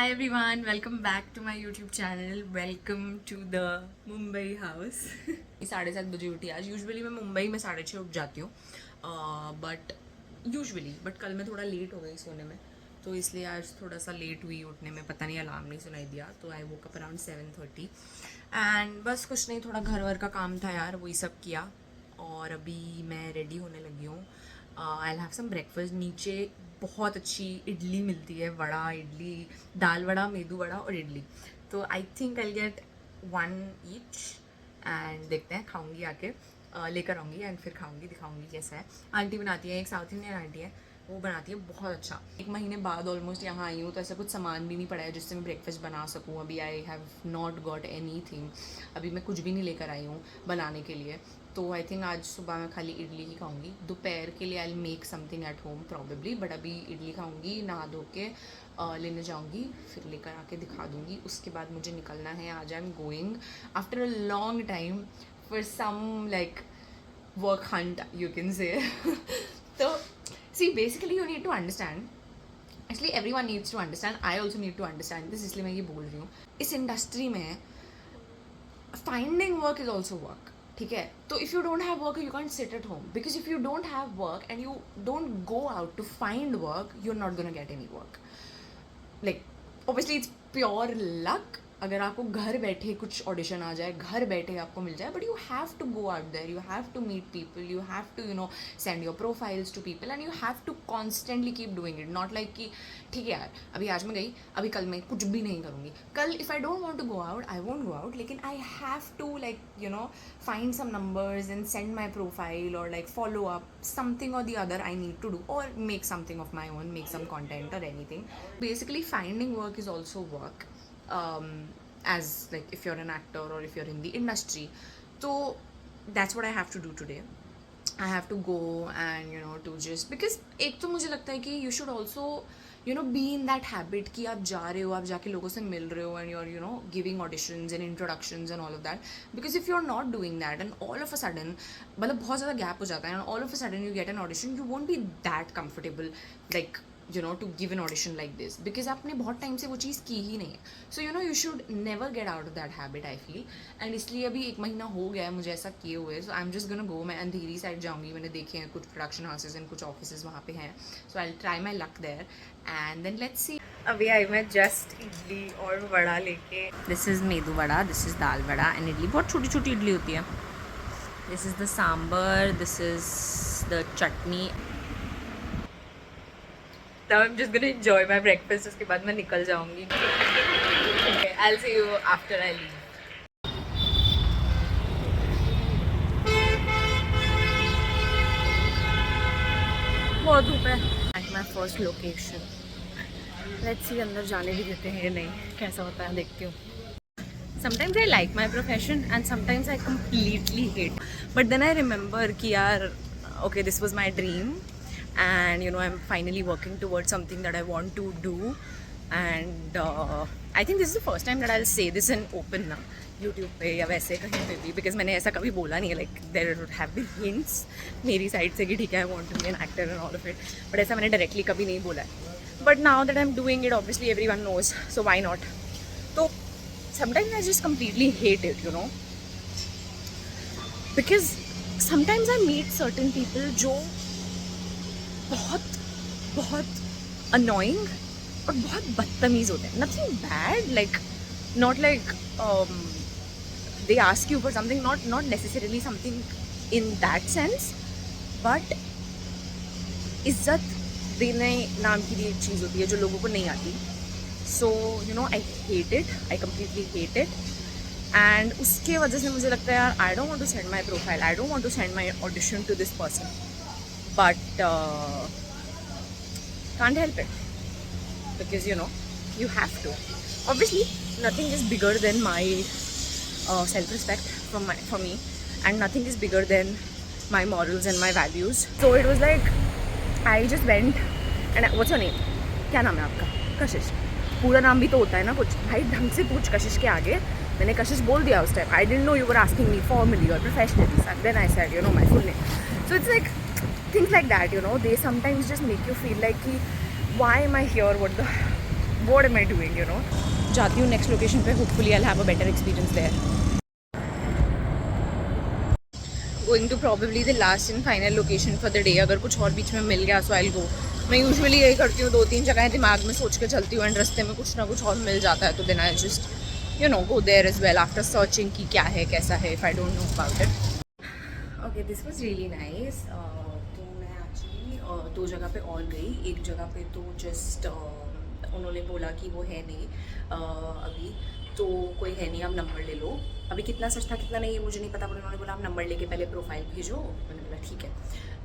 Hi everyone, welcome back to my YouTube channel. Welcome to the Mumbai house. 7:30 उठी आज. Usually मैं मुंबई में 6:30 उठ जाती हूँ बट कल मैं थोड़ा लेट हो गई सोने में, तो इसलिए आज थोड़ा सा लेट हुई उठने में. पता नहीं अलार्म नहीं सुनाई दिया, तो आई वोक अप अराउंड 7:30 एंड बस कुछ नहीं, थोड़ा घर वर का काम था यार, वही सब किया. और अभी मैं रेडी होने लगी हूँ. I have some breakfast. नीचे बहुत अच्छी इडली मिलती है, वड़ा इडली, दाल वड़ा, मेदू वड़ा और इडली. तो I think I get one each and देखते हैं, खाऊंगी आके, लेकर आऊँगी एंड फिर खाऊंगी, दिखाऊंगी कैसा है. आंटी बनाती है, एक साउथ इंडियन आंटी है, वो बनाती है बहुत अच्छा. 1 महीने बाद ऑलमोस्ट यहाँ आई हूँ, तो ऐसा कुछ सामान भी नहीं पड़ा है जिससे मैं ब्रेकफास्ट बना सकूँ. अभी I have not got any thing. अभी मैं कुछ भी नहीं लेकर आई हूँ बनाने के लिए. तो आई थिंक आज सुबह मैं खाली इडली ही खाऊंगी. दोपहर के लिए I will make something at home probably, but अभी इडली खाऊंगी, नहा धो के लेने जाऊंगी, फिर लेकर आके दिखा दूंगी. उसके बाद मुझे निकलना है. आज I am going after a long time for some like work hunt, you can say. तो see basically you need to understand, actually every one needs to understand, I also need to understand this, इसलिए मैं ये बोल रही हूँ. इस industry में finding work is also work. ठीक है, तो if you don't have work you can't sit at home, because if you don't have work and you don't go out to find work, you are not gonna get any work. Like obviously it's pure luck अगर आपको घर बैठे कुछ audition आ जाए, घर बैठे आपको मिल जाए, but you have to go out there, you have to meet people, you have to send your profiles to people and you have to constantly keep doing it. Not like कि ठीक है यार अभी आज मैं गई, अभी कल मैं कुछ भी नहीं करूँगी. कल if I don't want to go out I won't go out, लेकिन I have to like find some numbers and send my profile or like follow up something or the other I need to do, or make something of my own, make some content or anything. Basically finding work is also work, as like if you're an actor or if you're in the industry. So that's what I have to do today. I have to go and to just, because एक तो मुझे लगता है कि you should also be in that habit कि आप जा रहे हो, आप जाके लोगों से मिल रहे हो and you're giving auditions and introductions and all of that. Because if you're not doing that and all of a sudden मतलब बहुत ज़्यादा gap हो जाता है and all of a sudden you get an audition, you won't be that comfortable like to give an audition like this, because आपने बहुत time से वो चीज़ की ही नहीं है. सो you should never get out of that habit, I feel. And इसलिए अभी 1 महीना हो गया है मुझे ऐसा किए हुए. So I am just gonna go. मैं अंधेरी साइड जाऊँगी, मैंने देखे हैं कुछ प्रोडक्शन हाउसेज एंड कुछ ऑफिस वहाँ पे हैं. So I will try my luck there and then let's see. अभी आई मैं जस्ट इडली और वड़ा लेके. This is medu vada, this is dal vada and idli. बहुत छोटी छोटी इडली होती है. This is the sambar, this is the chutney. Now I'm just gonna enjoy my breakfast. उसके बाद मैं निकल जाऊँगी. Okay, I'll see you after I leave. बहुत धूप है. At my first location. Let's see अंदर जाने भी देते हैं या नहीं, कैसा होता है देखती हूँ. Sometimes I like my profession and sometimes I completely hate. But then I remember कि यार okay, this was my dream. And I'm finally working towards something that I want to do, and I think this is the first time that I'll say this in open ना YouTube पे या वैसे कहीं पे भी, because मैंने ऐसा कभी बोला नहीं है. like there have been hints मेरी साइड से कि ठीक है I want to be an actor and all of it, but ऐसा मैंने directly कभी नहीं बोला है. But now that I'm doing it, obviously everyone knows, so why not. तो sometimes I just completely hate it, because sometimes I meet certain people जो बहुत बहुत अनोइंग और बहुत बदतमीज़ होते हैं. Nothing bad, like not like they ask you for something, not necessarily something in that sense, but इज्जत देने नाम की भी एक चीज़ होती है जो लोगों को नहीं आती. So I hate it, I completely hate it. And उसके वजह से मुझे लगता है यार I don't want to send my profile, I don't want to send my audition to this person, but can't help it, because you have to. Obviously nothing is bigger than my self-respect for me, and nothing is bigger than my morals and my values. So it was like I just went and what's your name, क्या नाम है आपका? कशिश. पूरा नाम भी तो होता है ना कुछ भाई, ढंग से पूछ कशिश के आगे. मैंने कशिश बोल दिया उस time. I didn't know you were asking me formally or professionally, so then I said my full name. So it's like things like that, they sometimes just make you feel like why am I here, what the what am I doing, you know. जाती हूँ next location पे, hopefully I will have a better experience there. Going to probably the last and final location for the day. अगर कुछ और बीच में मिल गया सो I will go. मैं usually यही करती हूँ, 2-3 जगहें दिमाग में सोच के चलती हूँ एंड रास्ते में कुछ ना कुछ और मिल जाता है तो then I just you know go there as well after searching कि क्या है कैसा है, if I don't know about it. Okay, this was really nice. तो मैं एक्चुअली 2 जगह पे और गई. एक जगह पे तो जस्ट उन्होंने बोला कि वो है नहीं अभी, तो कोई है नहीं, आप नंबर ले लो. अभी कितना सच था कितना नहीं ये मुझे नहीं पता, पर उन्होंने बोला आप नंबर लेके पहले प्रोफाइल भेजो. मैंने बोला ठीक है.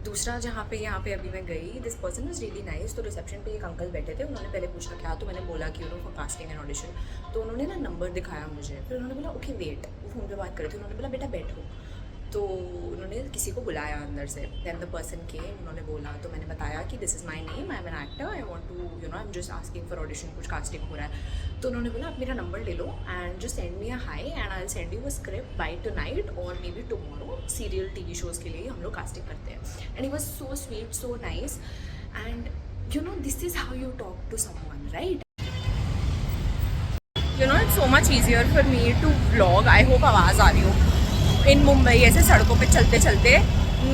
दूसरा जहाँ पे यहाँ पे अभी मैं गई, this person was really nice. तो रिसेप्शन पे एक अंकल बैठे थे, उन्होंने पहले पूछा क्या, तो मैंने बोला कि फॉर कास्टिंग एंड ऑडिशन. तो उन्होंने ना नंबर दिखाया मुझे, फिर उन्होंने बोला ओके वेट, वो फ़ोन पे बात कर रहे थे. उन्होंने बोला बेटा बैठो. तो उन्होंने किसी को बुलाया अंदर से. दैन द पर्सन के उन्होंने बोला, तो मैंने बताया कि this is my name, I am an actor, I want to you know I am just asking for audition, कुछ कास्टिंग हो रहा है. तो उन्होंने बोला आप मेरा नंबर ले लो and just send me a hi and I will send you a script by tonight और maybe tomorrow. Serial TV shows के लिए हम लोग कास्टिंग करते हैं. And he was so sweet, so nice. And you know this is how you talk to someone, right? You know it's so much easier for me to vlog. I hope आवाज़ आ रही हो. इन मुंबई ऐसे सड़कों पे चलते चलते,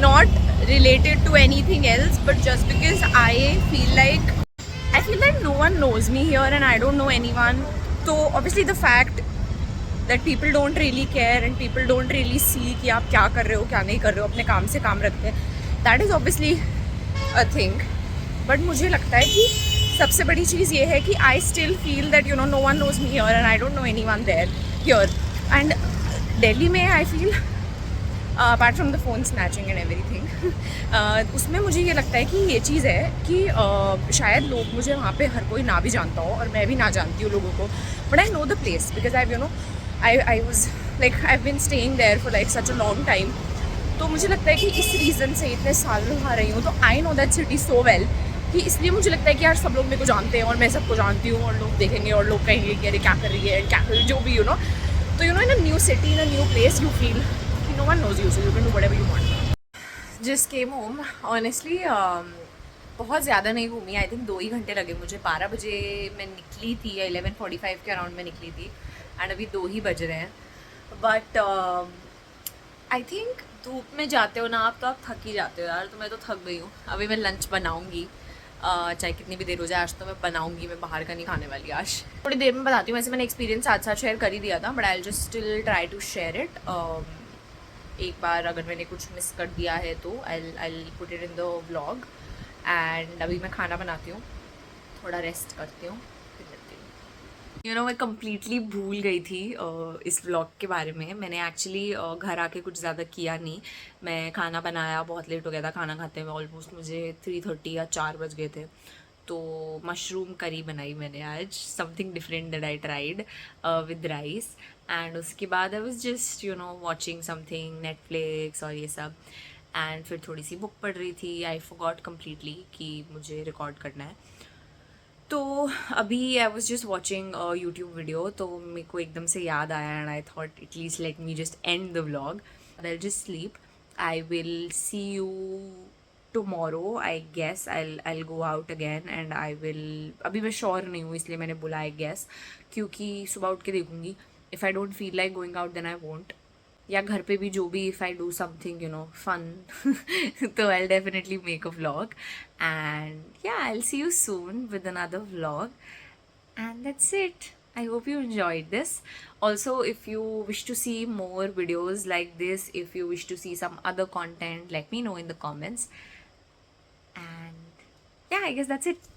not related to anything else but just because I feel like no one knows me here and I don't know anyone. तो obviously the fact that people don't really care and people don't really see कि आप क्या कर रहे हो क्या नहीं कर रहे हो, अपने काम से काम रखते हैं, that is obviously a thing. But मुझे लगता है कि सबसे बड़ी चीज़ ये है कि I still feel that you know no one knows me here and I don't know anyone there here. And Delhi में I feel apart from the phone snatching and everything, उसमें मुझे ये लगता है कि ये चीज़ है कि शायद लोग मुझे वहाँ पे हर कोई ना भी जानता हो और मैं भी ना जानती हूँ लोगों को, but I know the place because I you know I was like I been staying there for like such a long time. तो मुझे लगता है कि इस रीज़न से इतने साल में वहाँ रही हूँ तो I know that city so well कि इसलिए मुझे लगता है कि यार सब लोग मेरे को जानते हैं और मैं सबको जानती हूँ और लोग देखेंगे और लोग कहेंगे कि अरे क्या कर रही है क्या कर रही है, जो भी यू नो. तो you know in a new city in a new place you feel no one knows you, so you can do whatever you want. Just came home honestly. बहुत ज़्यादा नहीं घूमी. आई थिंक 2 ही घंटे लगे मुझे. 12 बजे मैं निकली थी, 11:45 के अराउंड में निकली थी एंड अभी 2 ही बज रहे हैं. बट आई थिंक धूप में जाते हो ना आप तो आप थक ही जाते हो यार. तो मैं तो थक गई हूँ. अभी मैं लंच बनाऊँगी, चाहे कितनी भी देर हो जाए. आज तो मैं बनाऊंगी, मैं बाहर का नहीं खाने वाली आज. थोड़ी देर में बताती हूँ. वैसे मैंने एक्सपीरियंस साथ साथ शेयर कर ही दिया था but I just still try to share it. एक बार अगर मैंने कुछ मिस कर दिया है तो I put it in the vlog. And अभी मैं खाना बनाती हूँ, थोड़ा रेस्ट करती हूँ, फिर मिलती हूँ. यू नो मैं कम्प्लीटली भूल गई थी इस व्लॉग के बारे में. मैंने एक्चुअली घर आके कुछ ज़्यादा किया नहीं. मैं खाना बनाया, बहुत लेट हो गया था खाना खाते हुए. ऑलमोस्ट मुझे 3:30 या 4 बज गए थे. तो मशरूम करी बनाई मैंने आज, something different that I tried with rice. And उसके बाद I was just you know watching something Netflix और ये सब. एंड फिर थोड़ी सी बुक पढ़ रही थी. आई फॉरगॉट कम्प्लीटली कि मुझे रिकॉर्ड करना है. तो अभी I was just watching YouTube video, तो मेरे को एकदम से याद आया and I thought at least let me just end the vlog. I just sleep. I will see you tomorrow. I guess I go out again and I will. अभी मैं sure नहीं हूँ इसलिए मैंने बोला आई गेस, क्योंकि सुबह उठ के देखूँगी. If I don't feel like going out then I won't. या घर पे भी जो भी if I do something you know fun तो I definitely make a vlog. And या I will see you soon with another vlog. And that's it. I hope you enjoyed this. Also, if you wish to see more videos like this, if you wish to see some other content, let me know in the comments. And yeah, I guess that's it.